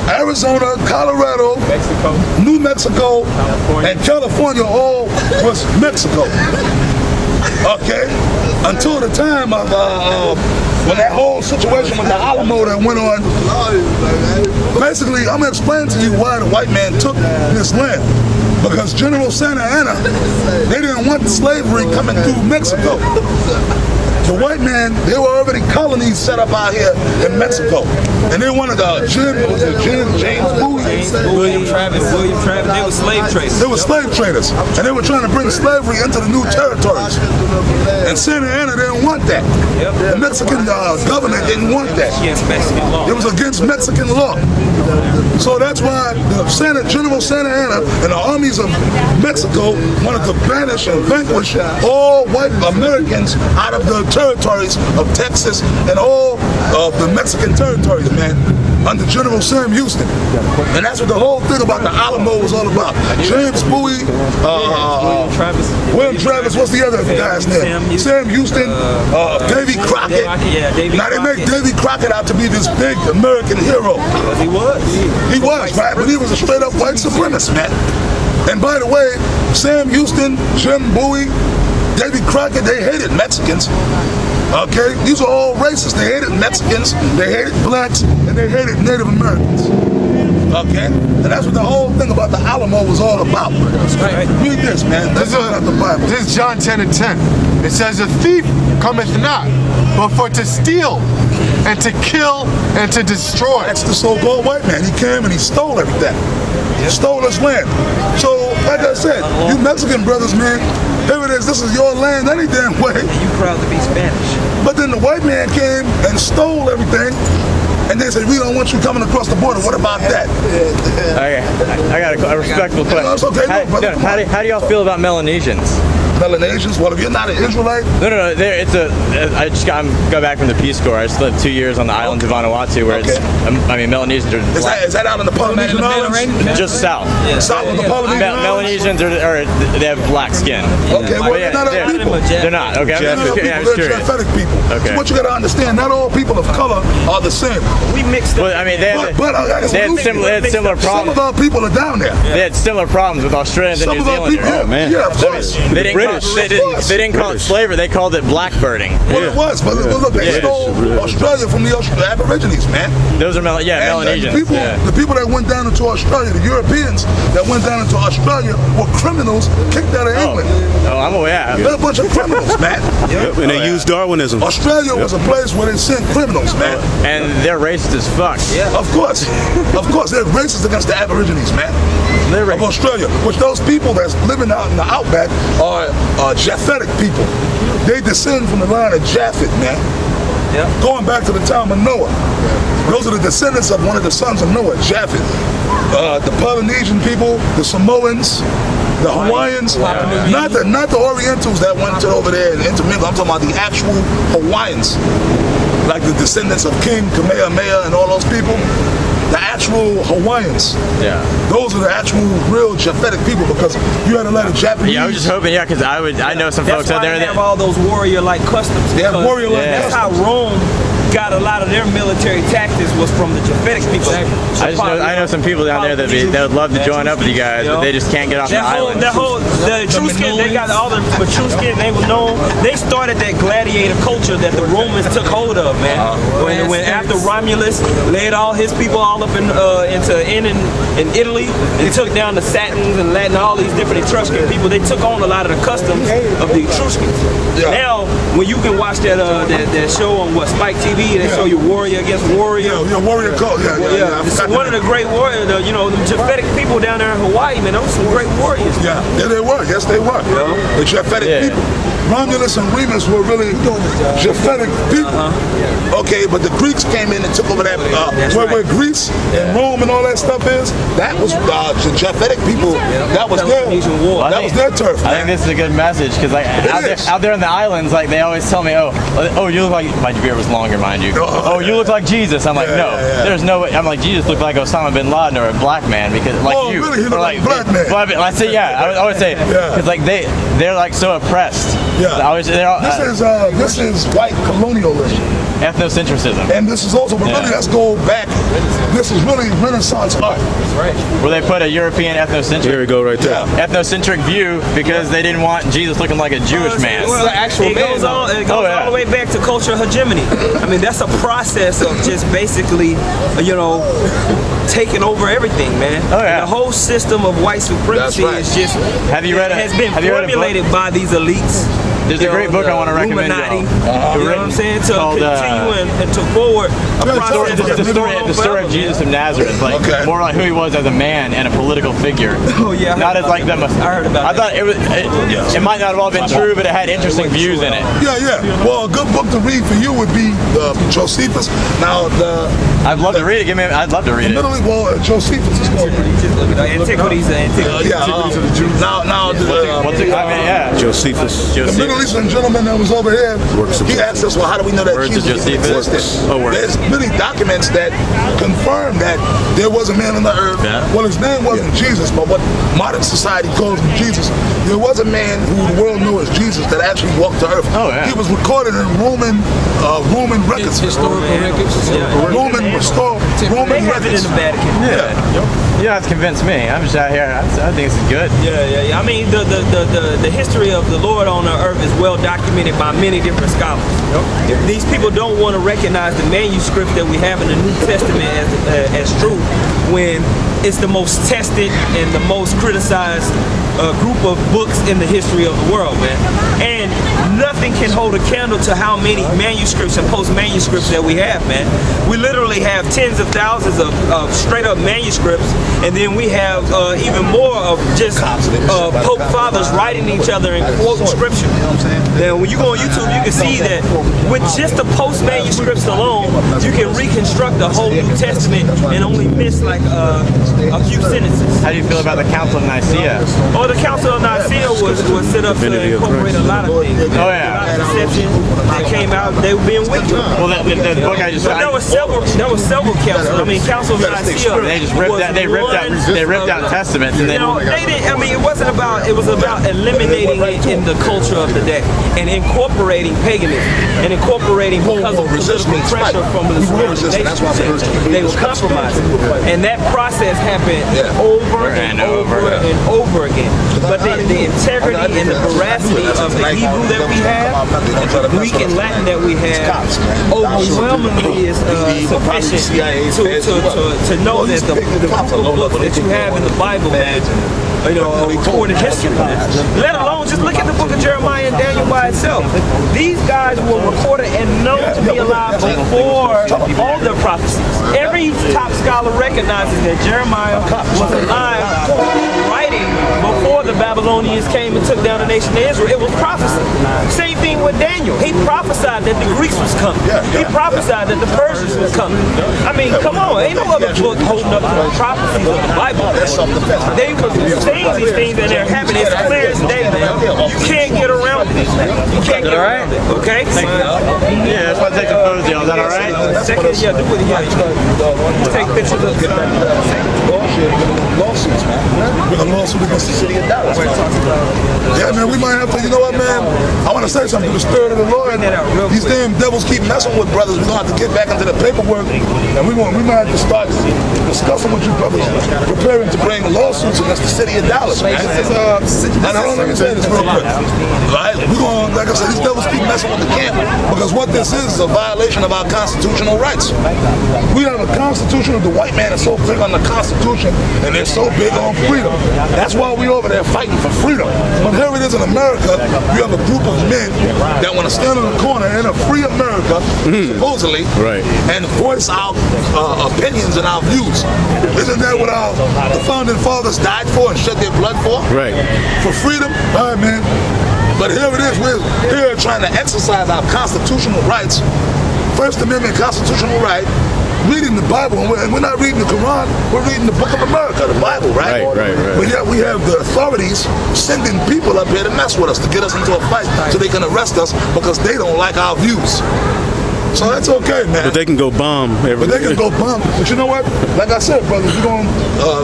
Arizona, Colorado, Mexico, New Mexico, California. and California all was Mexico. Okay? Until the time of when that whole situation with the Alamo that went on. Basically, I'm going to explain to you why the white man took this land. Because General Santa Anna, they didn't want slavery coming through Mexico. The white man, they were already colonies set up out here in Mexico. And they wanted James Bowie? William Travis, they were slave traders. They were slave traders. And they were trying to bring slavery into the new territories. And Santa Anna didn't want that. The Mexican government didn't want that. Against Mexican law. It was against Mexican law. So that's why General Santa Anna and the armies of Mexico wanted to banish and vanquish all white Americans out of the territories of Texas and all of the Mexican territories, man, under General Sam Houston. And that's what the whole thing about the Alamo was all about. James Bowie, William Travis, what's the other guy's name? Sam Houston, Davy Crockett. Now they make Davy Crockett out to be this big American hero. Because he was. He was, right? But he was a straight up white supremacist, man. And by the way, Sam Houston, Jim Bowie, Davy Crockett, they hated Mexicans. Okay? These are all racists. They hated Mexicans, they hated blacks, and they hated Native Americans. Okay? And that's what the whole thing about the Alamo was all about. Right. Read this, man. This is not the Bible. This is John 10:10. It says, "A thief cometh not, but for to steal, and to kill, and to destroy." That's the so-called white man. He came and he stole everything. He stole his land. So, like I said, you Mexican brothers, man, here it is. This is your land any damn way. You proud to be Spanish. But then the white man came and stole everything. And they said, we don't want you coming across the border. What about that? Okay, I got a respectful question. No, it's okay. How do y'all feel about Melanesians? Melanesians? Well, if you're not an Israelite. No. I'm go back from the Peace Corps. I just lived 2 years on the island of Vanuatu, where it's. I mean, Melanesians are. Is that out in the Polynesian Islands? Just south. South of the Polynesian Islands. Melanesians they have black skin. Okay, well, they're not our people. They're not. Okay, They're Japhetic people. Okay. So what you got to understand, not all people of color are the same. We mixed up. Well, I mean, they had similar problems. Some of our people are down there. They had similar problems with Australians and New Zealanders. Oh man, yeah, of course. They didn't call it slavery. They called it blackbirding. Well, it was, but look, they stole Australia from the Aborigines, man. Those are Melanesians. The people that went down into Australia, the Europeans that went down into Australia were criminals kicked out of England. Oh, I'm aware. They're a bunch of criminals, man. And they used Darwinism. Australia was a place where they sent criminals, man. And they're racist as fuck. Yeah. Of course, they're racist against the Aborigines, man. Of Australia, which those people that's living out in the outback are Japhetic people. They descend from the line of Japhet, man. Yeah. Going back to the time of Noah. Those are the descendants of one of the sons of Noah, Japhet. The Polynesian people, the Samoans, the Hawaiians, not the Orientals that went over there and intermingled. I'm talking about the actual Hawaiians, like the descendants of King Kamehameha and all those people. The actual Hawaiians. Yeah. Those are the actual real Japhetic people, because you had a lot of Japanese. Yeah, I was just hoping, because I know some folks out there that have all those warrior-like customs. They have warrior-like customs. That's how Rome got a lot of their military tactics was from the Japhetic people. I know some people down there that would love to join up with you guys, but they just can't get off the island. The Etruscans, they got all the Etruscans, they were known. They started that gladiator culture that the Romans took hold of, man. When after Romulus led all his people all up in Italy, they took down the Satins and Latin, all these different Etruscan people. They took on a lot of the customs of the Etruscans. Now, when you can watch that show on Spike TV, they show you warrior against warrior. Yeah, warrior cult. Yeah. It's one of the great warriors. The Japhetic people down there in Hawaii, man, those were some great warriors. Yeah, they were. Yes, they were. The Japhetic people. Romulus and Remus were really Japhetic people. Okay, but the Greeks came in and took over that where Greece and Rome and all that stuff is. That was the Japhetic people. That was their turf. I think this is a good message, because out there in the islands, they always tell me, oh, you look like, my beard was longer, mind you. Oh, you look like Jesus. I'm like, no, there's no way. I'm like, Jesus looked like Osama bin Laden or a black man, because you. Really? He looked like a black man. Well, I say, I always say, because they're so oppressed. Yeah. This is white colonialism. ethnocentrism. And this is also, but really, let's go back. This is really Renaissance art. Where they put a European ethnocentric. Here we go, right there. Ethnocentric view because they didn't want Jesus looking like a Jewish man. Well, it goes all the way back to cultural hegemony. I mean, that's a process of just basically, you know, taking over everything, man. The whole system of white supremacy is just has been formulated by these elites. There's a great book I want to recommend y'all. You know what I'm saying? To continue and to forward a process. The story of Jesus of Nazareth, like more like who he was as a man and a political figure. Oh yeah, not as like them. I heard about I thought it might not have all been true, but it had interesting views in it. Yeah. Well, a good book to read for you would be Josephus. Now I'd love to read it. I'd love to read it. Literally, well, Josephus is called Antiquities. Josephus. The Middle Eastern gentleman that was over here, he asked us, well, how do we know that Jesus existed? There's many documents that confirm that there was a man on the earth. Well, his name wasn't Jesus, but what modern society calls him Jesus. There was a man who the world knew as Jesus that actually walked the earth. He was recorded in Roman records. Historical records. Roman records. In the Vatican. You don't have to convince me. I'm just out here. I think it's good. Yeah. I mean, the history of the Lord on the earth is well documented by many different scholars. These people don't want to recognize the manuscripts that we have in the New Testament as true when it's the most tested and the most criticized group of books in the history of the world, man. And nothing can hold a candle to how many manuscripts and post-manuscripts that we have, man. We literally have tens of thousands of straight-up manuscripts, and then we have even more of just Pope Fathers writing each other and quoting scripture. Now, when you go on YouTube, you can see that with just the post-manuscripts alone, you can reconstruct the whole New Testament and only miss like a few sentences. How do you feel about the Council of Nicaea? Oh, the Council of Nicaea was set up to incorporate a lot of things. A lot of deception that came out. They were being wicked. Well, the book I just read. There were several councils. I mean, Council of Nicaea. They just ripped out. They ripped out testaments. And they didn't. I mean, it wasn't about. It was about eliminating it in the culture of the day and incorporating paganism and incorporating because of political pressure from the surrounding nations. They were compromising, and that process happened over and over again. But the integrity and the veracity of the Hebrew that we have, the Greek and Latin that we have, overwhelmingly is sufficient to know that the books that you have in the Bible, man, recorded history. Let alone just look at the book of Jeremiah and Daniel by itself. These guys were recorded and known to be alive before all their prophecies. Every top scholar recognizes that Jeremiah was alive writing before the Babylonians came and took down the nation of Israel. It was prophecy. Same thing with Daniel. He prophesied that the Greeks was coming. He prophesied that the Persians was coming. I mean, come on. Ain't no other book holding up to the prophecies of the Bible. They were saying these things and they're happening. It's clear as day, man. You can't get around it. You can't get around it. Okay? Yeah, that's why I take the photos, y'all. Is that all right? Second, do it. Take pictures of the lawsuits, man. We're gonna lawsuit against the city of Dallas. Yeah, man, we might have to, you know what, man? I want to say something to the spirit of the Lord. These damn devils keep messing with brothers. We're going to have to get back into the paperwork, and we might have to start discussing with you brothers, preparing to bring lawsuits against the city of Dallas, man. And I don't let me say this real quick. Right? We're going, like I said, these devils keep messing with the camp, because what this is a violation of our constitutional rights. We have a constitution of the white man is so big on the Constitution, and they're so big on freedom. That's why we over there fighting for freedom. But here it is in America, you have a group of men that want to stand in the corner in a free America, supposedly, and voice our opinions and our views. Isn't that what the founding fathers died for and shed their blood for? Right. For freedom? All right, man. But here it is, we're here trying to exercise our constitutional rights, First Amendment constitutional right, reading the Bible, and we're not reading the Quran, we're reading the Book of America, the Bible, right? Right. But yet we have the authorities sending people up here to mess with us, to get us into a fight, so they can arrest us because they don't like our views. So that's okay, man. But they can go bomb everything. But they can go bomb. But you know what? Like I said, brothers, we're going to,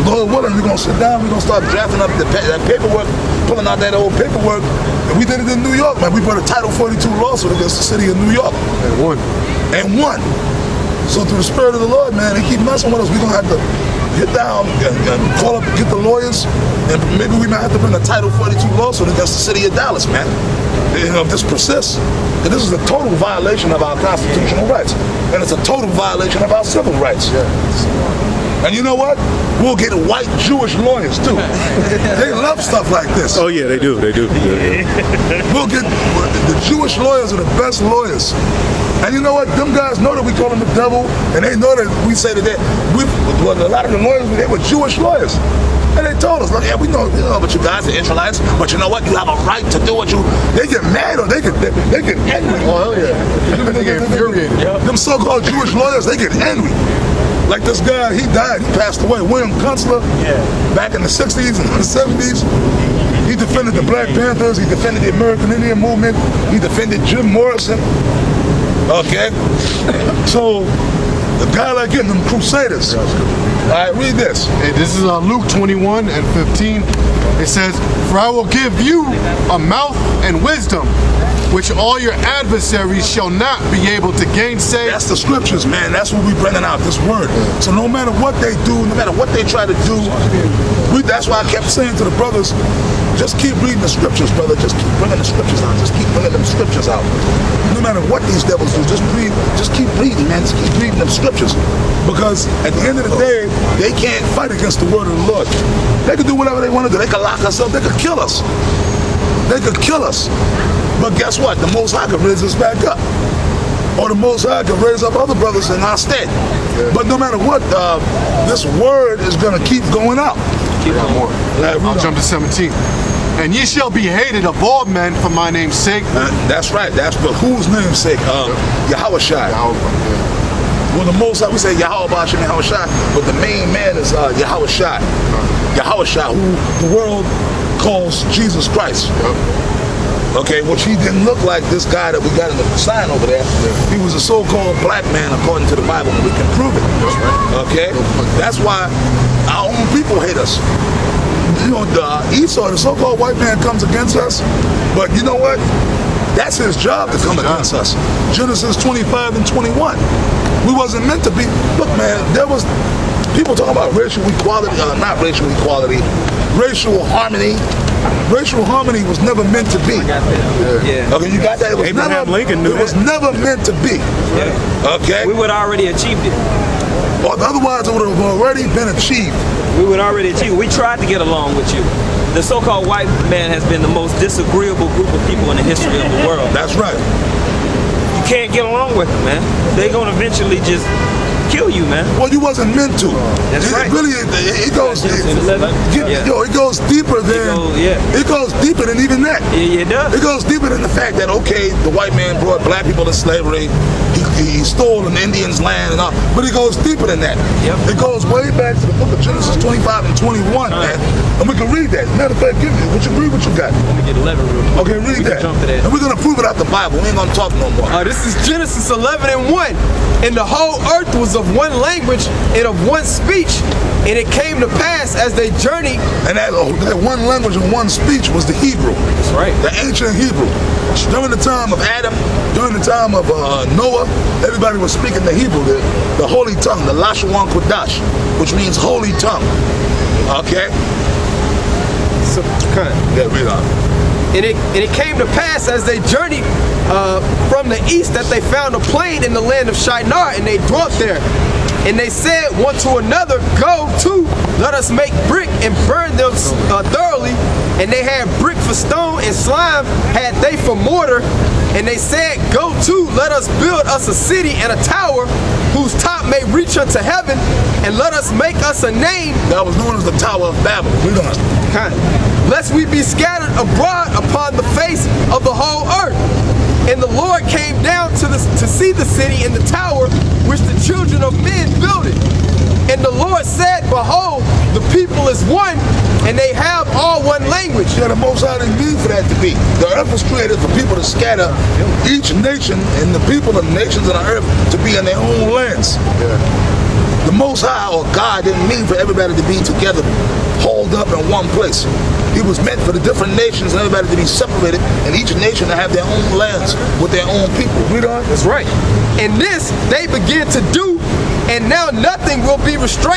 Lord willing, we're going to sit down, we're going to start drafting up that paperwork, pulling out that old paperwork. And we did it in New York, man. We brought a Title 42 lawsuit against the city of New York. And won. So through the Spirit of the Lord, man, they keep messing with us. We're going to have to get down and call up, get the lawyers, and maybe we might have to bring a Title 42 lawsuit against the city of Dallas, man. You know, if this persists, and this is a total violation of our constitutional rights, and it's a total violation of our civil rights. And you know what? We'll get white Jewish lawyers too. They love stuff like this. Oh yeah, they do. They do. We'll get the Jewish lawyers are the best lawyers. And you know what? Them guys know that we call them the devil, and they know that we say that a lot of the lawyers, they were Jewish lawyers. And they told us, look, yeah, we know but you guys are Israelites, but you know what? You have a right to do what you. They get mad or they get angry. Oh hell yeah. They get infuriated. Them so-called Jewish lawyers, they get angry. Like this guy, he died, he passed away, William Kunstler, back in the 60s and the 70s. He defended the Black Panthers, he defended the American Indian movement, he defended Jim Morrison. Okay? So, a guy like him, them crusaders. All right, read this. Hey, this is Luke 21 and 15. It says, "For I will give you a mouth and wisdom, which all your adversaries shall not be able to gainsay." That's the scriptures, man. That's what we're bringing out, this word. So no matter what they do, no matter what they try to do, that's why I kept saying to the brothers, just keep reading the scriptures, brother. Just keep bringing the scriptures out. Just keep bringing them scriptures out. No matter what these devils do, just keep reading, man. Just keep reading them scriptures. Because at the end of the day, they can't fight against the word of the Lord. They can do whatever they want to do. They can lock us up. They could kill us. They could kill us. But guess what? The Most High can raise us back up. Or the Most High can raise up other brothers in our stead. But no matter what, this word is going to keep going out. Keep on more. I'll jump to 17. "And ye shall be hated of all men for my name's sake." That's right. That's for whose name's sake? YAHAWAHSHI. Well, the Most High, we say YAHAWAHSHI, YAHAWAHSHI, but the main man is YAHAWAHSHI. YAHAWAHSHI, who the world calls Jesus Christ. Okay, which he didn't look like this guy that we got in the sign over there. He was a so-called black man according to the Bible, and we can prove it. Okay? That's why our own people hate us. You know, Esau, the so-called white man, comes against us, but you know what? That's his job to come against us. Genesis 25 and 21. We wasn't meant to be. Look, man, there was people talking about racial equality, not racial equality, racial harmony. Racial harmony was never meant to be. Okay, you got that? It was Abraham Lincoln knew it was never meant to be. Okay? We would already achieved it. Or otherwise, it would have already been achieved. We would already achieve it. We tried to get along with you. The so-called white man has been the most disagreeable group of people in the history of the world. That's right. You can't get along with them, man. They're going to eventually just kill you, man. Well, you wasn't meant to. That's right. Really, it goes. Yo, it goes deeper than. It goes deeper than even that. Yeah, it does. It goes deeper than the fact that the white man brought black people to slavery. He stole an Indian's land and all, but it goes deeper than that. It goes way back to the book of Genesis 25 and 21, man. And we can read that. Matter of fact, read what you got. Let me get 11 real quick. Okay, read that. Jump to that. And we're gonna prove it out the Bible. We ain't gonna talk no more. This is Genesis 11 and 1. "And the whole earth was of one language and of one speech. And it came to pass as they journeyed." And that one language and one speech was the Hebrew. That's right. The ancient Hebrew. During the time of Adam, during the time of Noah, everybody was speaking the Hebrew, the holy tongue, the Lashon Kodash, which means holy tongue. Okay? So, Yeah, read on. And it came to pass as they journeyed from the east that they found a plain in the land of Shinar, and they dwelt there. And they said one to another, "Go to, let us make brick and burn them thoroughly." And they had brick for stone, and slime had they for mortar. And they said, "Go to, let us build us a city and a tower, whose top may reach unto heaven, and let us make us a name." That was known as the Tower of Babel. Read on. "Lest we be scattered abroad upon the face of the whole earth." And the Lord came down to see the city and the tower which the children of men builded. And the Lord said, "Behold, the people is one, and they have all one language." Yeah, the Most High didn't mean for that to be. The earth was created for people to scatter each nation and the people of nations on the earth to be in their own lands. The Most High or God didn't mean for everybody to be together, hauled up in one place. He was meant for the different nations and everybody to be separated, and each nation to have their own lands with their own people. Read on. That's right. And this they begin to do, and now nothing will be restrained